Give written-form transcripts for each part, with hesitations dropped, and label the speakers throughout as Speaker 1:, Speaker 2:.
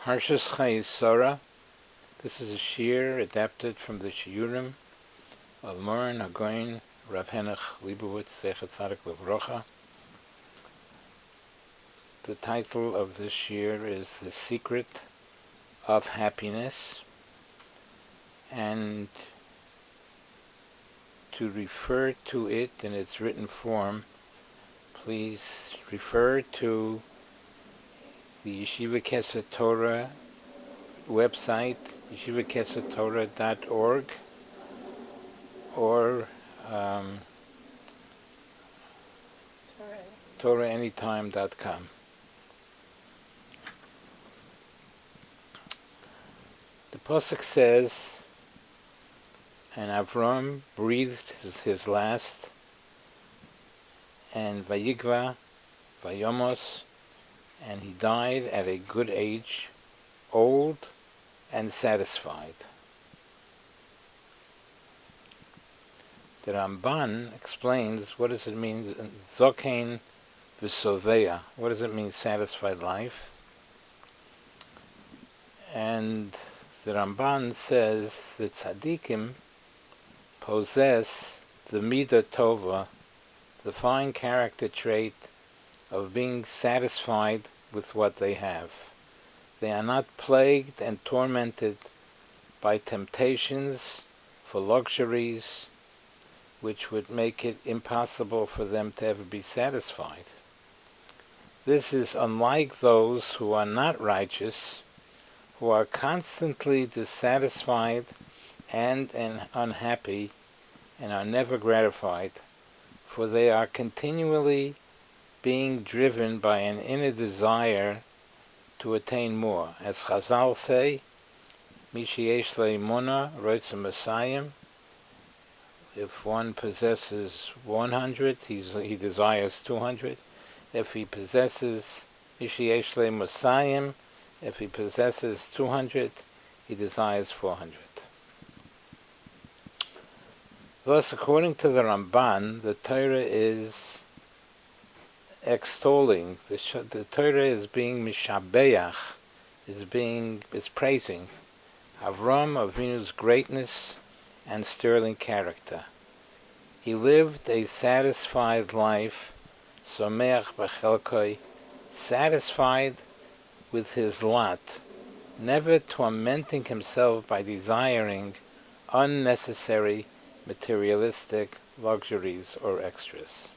Speaker 1: Parshat Chayei. This is a shir adapted from the shiurim of Moran Hagoyin Rav Henach Leibowitz Zecher Tzadik Livrocha. The title of this shir is The Secret of Happiness, and to refer to it in its written form, please refer to the Yeshiva Kesed Torah website, yeshivakesetorah.org, or TorahAnytime.com. The Pasuk says, and Avram breathed his last, and Vayigva, Vayomos, and he died at a good age, old and satisfied. The Ramban explains, what does it mean, Zokein v'soveya, what does it mean, satisfied life? And the Ramban says that tzaddikim possess the midah tova, the fine character trait of being satisfied with what they have. They are not plagued and tormented by temptations for luxuries which would make it impossible for them to ever be satisfied. This is unlike those who are not righteous, who are constantly dissatisfied and unhappy and are never gratified, for they are continually being driven by an inner desire to attain more. As Chazal say, Mi sheyesh lo emunah roitze Messiah. If one possesses 100, he desires 200. If he possesses Mi sheyesh lo Messiah, if he possesses 200, he desires 400. Thus, according to the Ramban, the Torah is extolling, the Torah is being mishabeach, is praising Avram Avinu's greatness and sterling character. He lived a satisfied life, someach b'chelkoi, satisfied with his lot, never tormenting himself by desiring unnecessary materialistic luxuries or extras.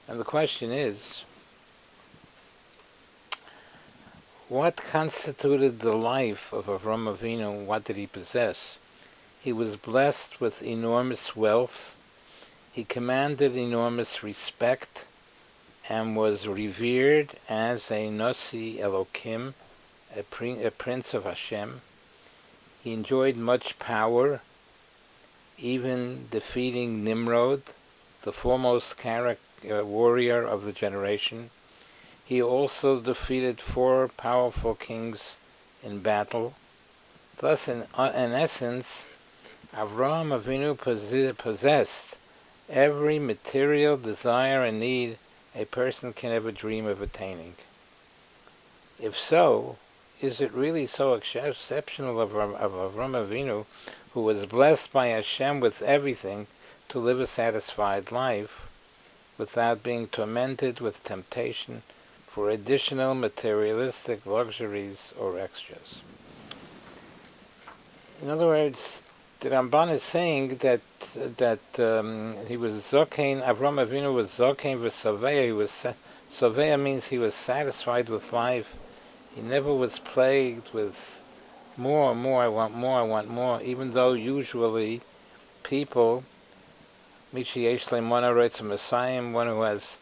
Speaker 1: And the question is, what constituted the life of Avram Avinu? What did he possess? He was blessed with enormous wealth. He commanded enormous respect and was revered as a Nasi Elokim, a prince of Hashem. He enjoyed much power, even defeating Nimrod, the foremost warrior of the generation. He also defeated 4 powerful kings in battle. Thus, in essence, Avraham Avinu possessed every material desire and need a person can ever dream of attaining. If so, is it really so exceptional of Avraham Avinu, who was blessed by Hashem with everything, to live a satisfied life without being tormented with temptation for additional materialistic luxuries or extras? In other words, the Ramban is saying that he was Zokein, Avram Avinu was Zokein v'Soveya. Soveya means he was satisfied with life. He never was plagued with more, I want more, even though usually people, Michi Yesh Leimona writes a Messiah, one who has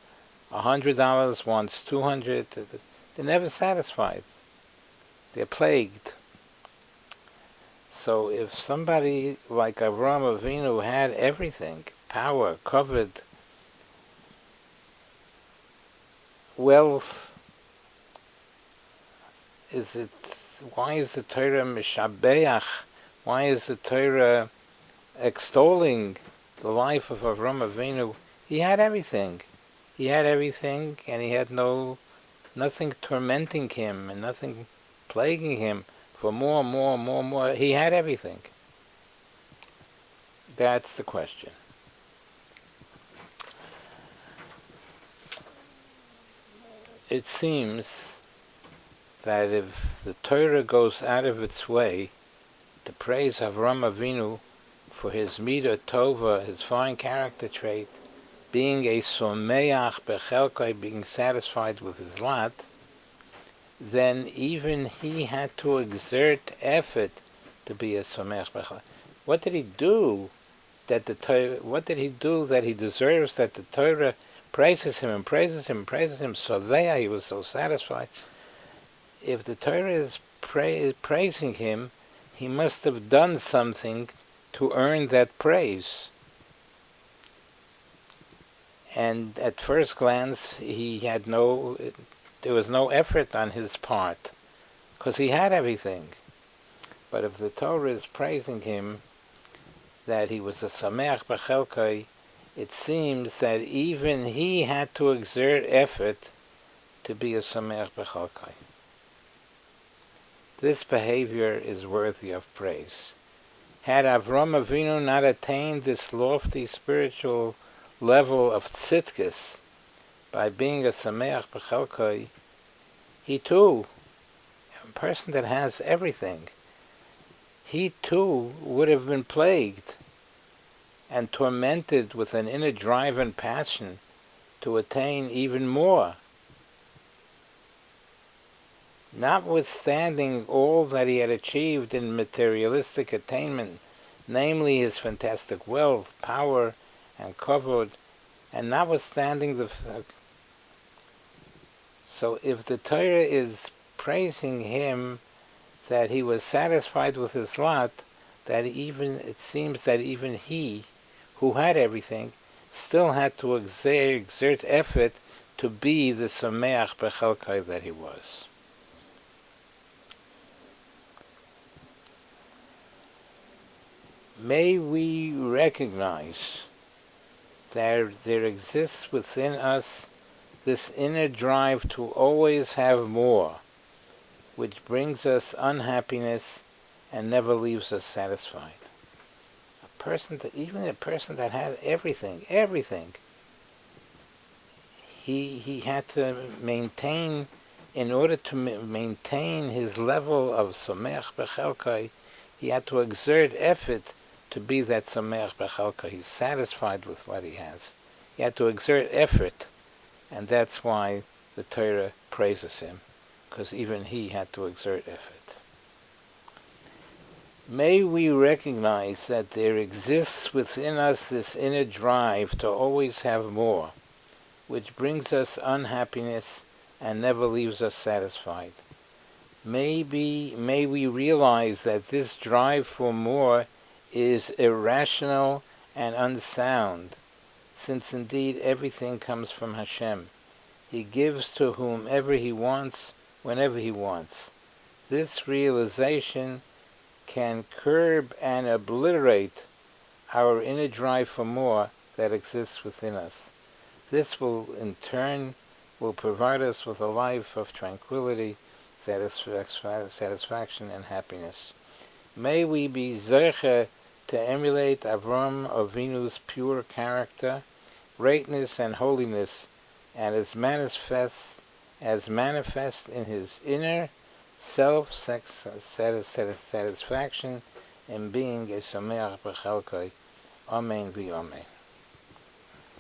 Speaker 1: $100 wants 200, they're never satisfied. They're plagued. So if somebody like Avraham Avinu had everything, power, covered, wealth, why is the Torah mishabeach? Why is the Torah extolling the life of Avraham Avinu? He had everything. He had everything, and he had nothing tormenting him, and nothing plaguing him for more, more, more, more. He had everything. That's the question. It seems that if the Torah goes out of its way to praise Avram Avinu for his midah tova, his fine character trait, being a someach bechelkai, being satisfied with his lot, then even he had to exert effort to be a someach bechelkai. What did he do that the Torah? What did he do that he deserves that the Torah praises him and praises him and praises him? So there he was so satisfied. If the Torah is praising him, he must have done something to earn that praise. And at first glance, there was no effort on his part, because he had everything. But if the Torah is praising him, that he was a sameach b'chelkai, it seems that even he had to exert effort to be a sameach b'chelkai. This behavior is worthy of praise. Had Avram Avinu not attained this lofty spiritual level of tzidkis by being a sameach b'chelkai, he too, a person that has everything, he too would have been plagued and tormented with an inner drive and passion to attain even more. Notwithstanding all that he had achieved in materialistic attainment, namely his fantastic wealth, power, and kavod, and notwithstanding so if the Torah is praising him that he was satisfied with his lot, that it seems that even he, who had everything, still had to exert effort to be the sameach b'chelkai that he was. May we recognize that there exists within us this inner drive to always have more, which brings us unhappiness and never leaves us satisfied. Even a person that had everything, he had to maintain, in order to maintain his level of sameach b'chelkai, he had to exert effort to be that sameach b'chelkai. He's satisfied with what he has. He had to exert effort, and that's why the Torah praises him, because even he had to exert effort. May we recognize that there exists within us this inner drive to always have more, which brings us unhappiness and never leaves us satisfied. May we realize that this drive for more is irrational and unsound, since indeed everything comes from Hashem. He gives to whomever he wants, whenever he wants. This realization can curb and obliterate our inner drive for more that exists within us. This will, in turn, provide us with a life of tranquility, satisfaction, and happiness. May we be zeicher to emulate Avram Avinu's pure character, greatness, and holiness, and as manifest in his inner self-satisfaction in being a sameach b'chelkai. Amen v'amen.